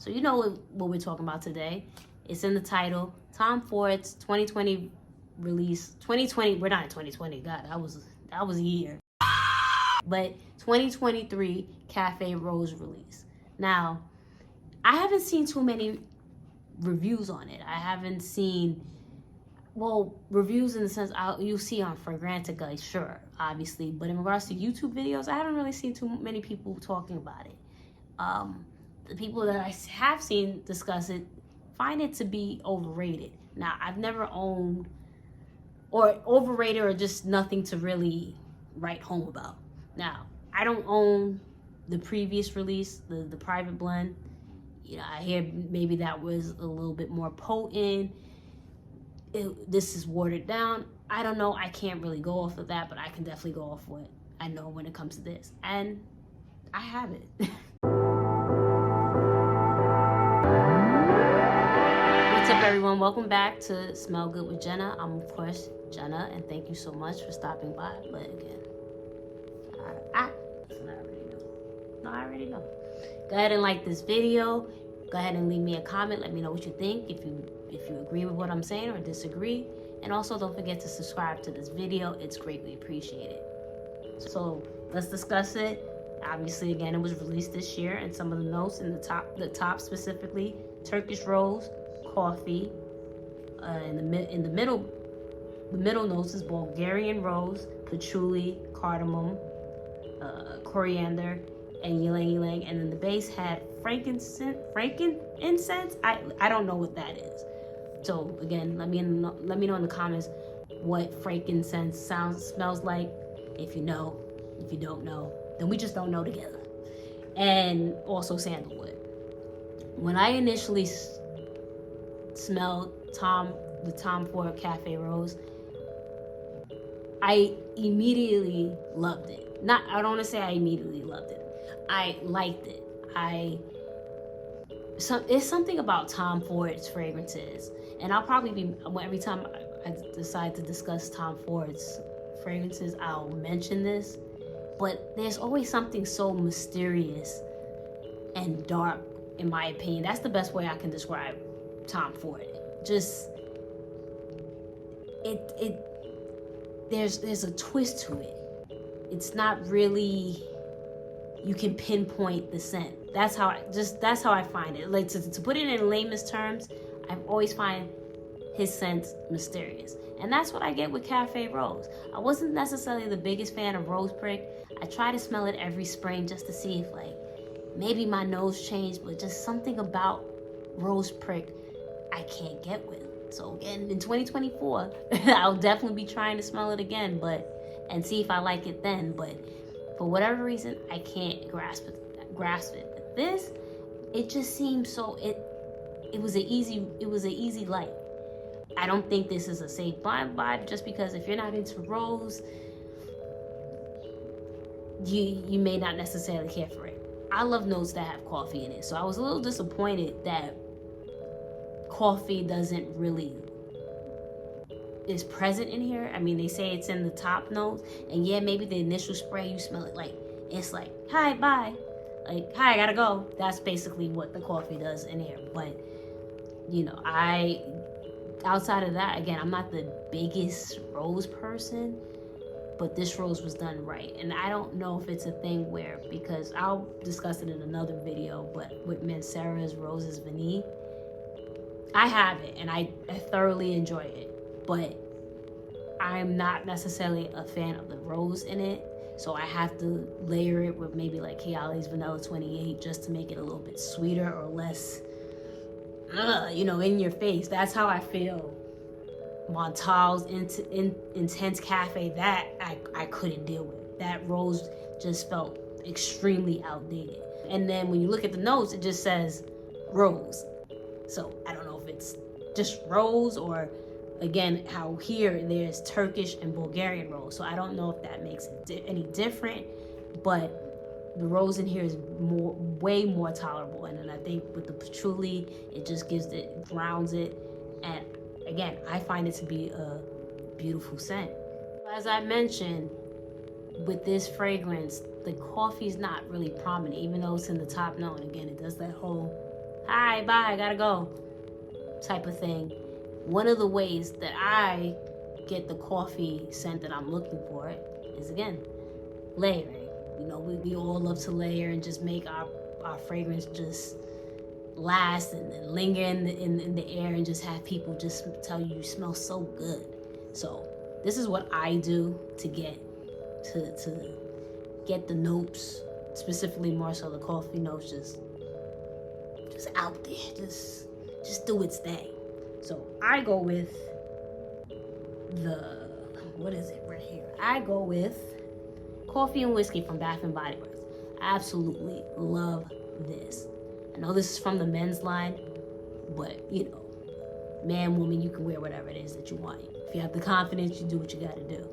So you know what we're talking about today. It's in the title. Tom Ford's 2020 release. 2020, we're not in 2020. God, that was a year. But 2023 Cafe Rose release. Now, I haven't seen too many reviews on it. I haven't seen, well, reviews in the sense you see on Fragrantica, sure, obviously. But in regards to YouTube videos, I haven't really seen too many people talking about it. The people that I have seen discuss it find it to be overrated. Now, I've never owned, or overrated, or just nothing to really write home about. Now, I don't own the previous release, the private blend. You know, I hear maybe that was a little bit more potent. This is watered down. I don't know. I can't really go off of that, but I can definitely go off what I know when it comes to this. And I have it. What's up, everyone? Welcome back to Smell Good with Jenna. I'm, of course, Jenna, and thank you so much for stopping by. But again, I already know. Go ahead and like this video. Go ahead and leave me a comment. Let me know what you think, if you agree with what I'm saying or disagree. And also don't forget to subscribe to this video. It's greatly appreciated. So let's discuss it. Obviously, again, it was released this year, and some of the notes in the top specifically: Turkish rose, coffee. In the middle notes is Bulgarian rose, patchouli, cardamom, coriander, and ylang ylang. And then the base had frankincense. I don't know what that is. So again, let me know in the comments what frankincense smells like. If you know, if you don't know, then we just don't know together. And also sandalwood. When I initially smelled the Tom Ford Cafe Rose, I immediately loved it. I don't want to say I immediately loved it. I liked it. It's something about Tom Ford's fragrances, and I'll probably be, every time I decide to discuss Tom Ford's fragrances, I'll mention this. But there's always something so mysterious and dark, in my opinion. That's the best way I can describe Tom Ford. Just there's a twist to it. It's not really, you can pinpoint the scent. That's how I find it. Like, to put it in layman's terms, I've always find his scents mysterious. And that's what I get with Cafe Rose. I wasn't necessarily the biggest fan of Rose Prick. I try to smell it every spring just to see if, like, maybe my nose changed, but just something about Rose Prick I can't get with. So again, in 2024, I'll definitely be trying to smell it again, and see if I like it then. But for whatever reason, I can't grasp it. But this, it just seems so. It was an easy light. I don't think this is a safe blind vibe, just because if you're not into rose, you may not necessarily care for it. I love notes that have coffee in it, so I was a little disappointed that coffee doesn't really is present in here. I mean, they say it's in the top notes, and yeah, maybe the initial spray, you smell it like, it's like, hi, bye, like, hi, I gotta go. That's basically what the coffee does in here. But you know, outside of that, again, I'm not the biggest rose person, but this rose was done right. And I don't know if it's a thing where, because I'll discuss it in another video, but with Mancera's Roses Vanille, I have it and I thoroughly enjoy it, but I'm not necessarily a fan of the rose in it. So I have to layer it with maybe like Kayali's Vanilla 28 just to make it a little bit sweeter or less, in your face. That's how I feel. Montal's Intense Cafe, that I couldn't deal with. That rose just felt extremely outdated. And then when you look at the notes, it just says rose. So I don't know if it's just rose, or again, how here there's Turkish and Bulgarian rose. So I don't know if that makes it any different, but the rose in here is way more tolerable. And then I think with the patchouli, it just grounds it. And again, I find it to be a beautiful scent. As I mentioned, with this fragrance, the coffee is not really prominent, even though it's in the top note. And again, it does that whole Hi, bye, gotta go, type of thing. One of the ways that I get the coffee scent that I'm looking for is, again, layering. You know, we all love to layer and just make our fragrance just last and linger in the air and just have people just tell you smell so good. So this is what I do to get the notes, specifically more so the coffee notes, just out there, just do its thing. So I go with what is it right here? I go with Coffee and Whiskey from Bath and Body Works. I absolutely love this. I know this is from the men's line, but you know, man, woman, you can wear whatever it is that you want. If you have the confidence, you do what you gotta do.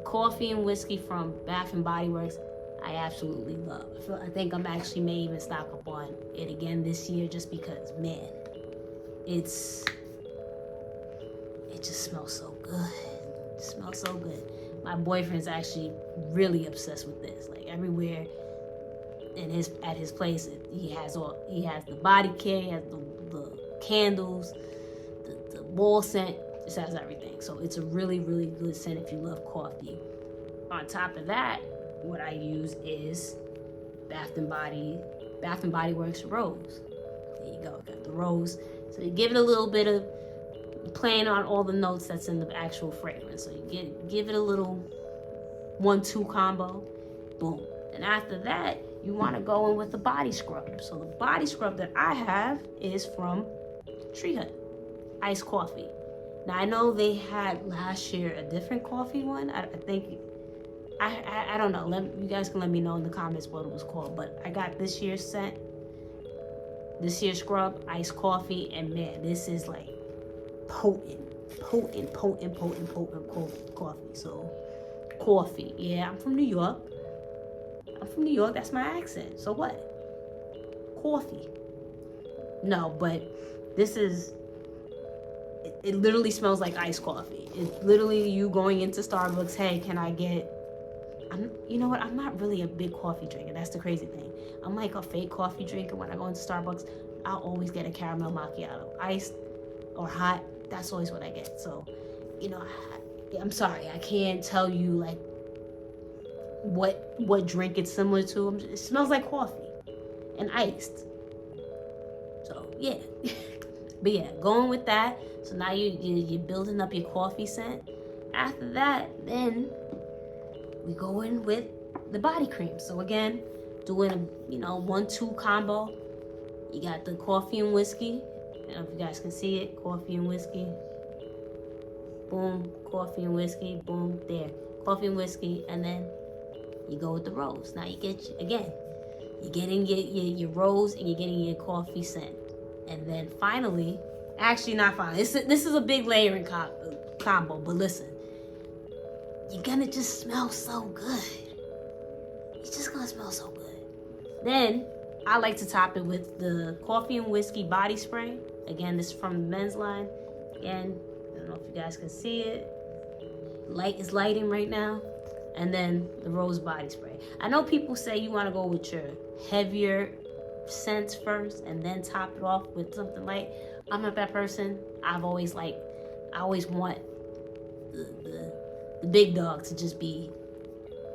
Coffee and Whiskey from Bath and Body Works, I absolutely love. I think I'm actually may even stock up on it again this year, just because, man, it just smells so good. It smells so good. My boyfriend's actually really obsessed with this. Like everywhere at his place, he has the body care, he has the candles, the wall scent, just has everything. So it's a really, really good scent if you love coffee. On top of that, what I use is Bath and Body Works Rose. There you go, got the rose. So you give it a little bit of playing on all the notes that's in the actual fragrance. So you give it a little 1-2 combo, boom. And after that, you want to go in with the body scrub. So the body scrub that I have is from Tree Hut, iced coffee. Now I know they had last year a different coffee one. I think I don't know. You guys can let me know in the comments what it was called. But I got this year's scent, this year's scrub, iced coffee, and man, this is like potent coffee. So coffee, yeah, I'm from New York. That's my accent. So what? Coffee. No, but this is. It literally smells like iced coffee. It's literally you going into Starbucks. Hey, can I get? You know what? I'm not really a big coffee drinker. That's the crazy thing. I'm like a fake coffee drinker. When I go into Starbucks, I'll always get a caramel macchiato, iced or hot. That's always what I get. So, you know, I'm sorry, I can't tell you like what drink it's similar to. It smells like coffee and iced. So yeah, but yeah, going with that. So now you're building up your coffee scent. After that, then we go in with the body cream. So again, doing a 1-2 combo. You got the Coffee and Whiskey. I don't know if you guys can see it. Coffee and Whiskey. Boom. Coffee and Whiskey. Boom. There. Coffee and Whiskey. And then you go with the rose. Now you're getting your rose and you're getting your coffee scent. And then finally, actually not finally, this is a big layering combo, but listen, you're gonna just smell so good. You're just gonna smell so good. Then I like to top it with the Coffee and Whiskey body spray. Again, this is from the men's line. Again, I don't know if you guys can see it. Light is lighting right now. And then the rose body spray. I know people say you want to go with your heavier scents first and then top it off with something light. I'm not that person. I always want the big dog to just be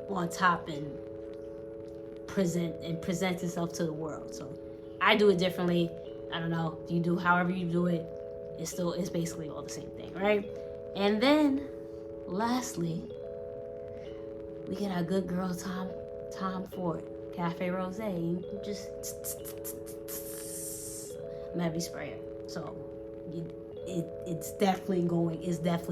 on top and present itself to the world. So I do it differently. I don't know. You do however you do it. It's basically all the same thing, right? And then lastly, we get our good girl Tom Ford Cafe Rosé. Just maybe sprayer. So it's definitely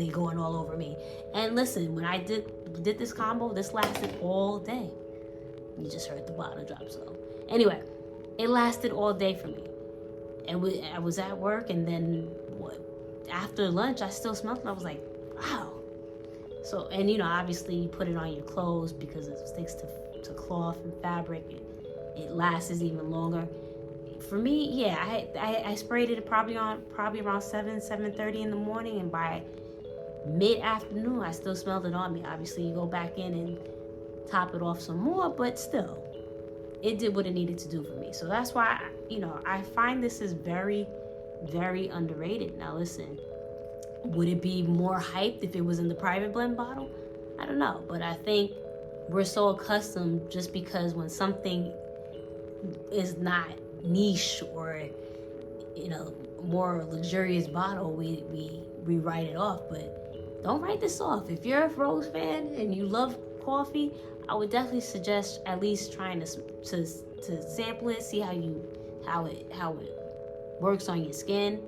going all over me. And listen, when I did this combo, this lasted all day. You just heard the bottle drop. So anyway, it lasted all day for me. And I was at work, and then after lunch, I still smelled it. I was like, wow. So, and obviously you put it on your clothes because it sticks to cloth and fabric. It lasts even longer. For me, yeah, I sprayed it probably around 7:30 in the morning, and by mid-afternoon, I still smelled it on me. Obviously, you go back in and top it off some more, but still, it did what it needed to do for me. So that's why, I find this is very, very underrated. Now listen, would it be more hyped if it was in the private blend bottle? I don't know, but I think we're so accustomed, just because when something is not niche or more luxurious bottle, we write it off. But don't write this off. If you're a rose fan and you love coffee, I would definitely suggest at least trying to sample it, see how it works on your skin,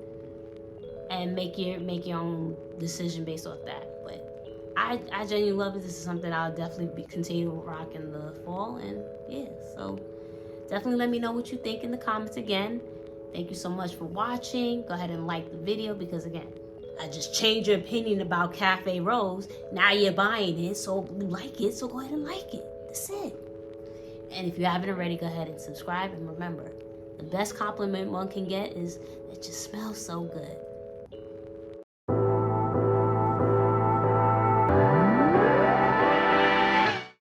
and make your own decision based off that. But I genuinely love it. This is something I'll definitely continue to rock in the fall. And yeah, so definitely let me know what you think in the comments. Again, thank you so much for watching. Go ahead and like the video, because again, I just changed your opinion about Cafe Rose. Now you're buying it, so you like it, so go ahead and like it. That's it. And if you haven't already, go ahead and subscribe. And remember, the best compliment one can get is that you smell so good.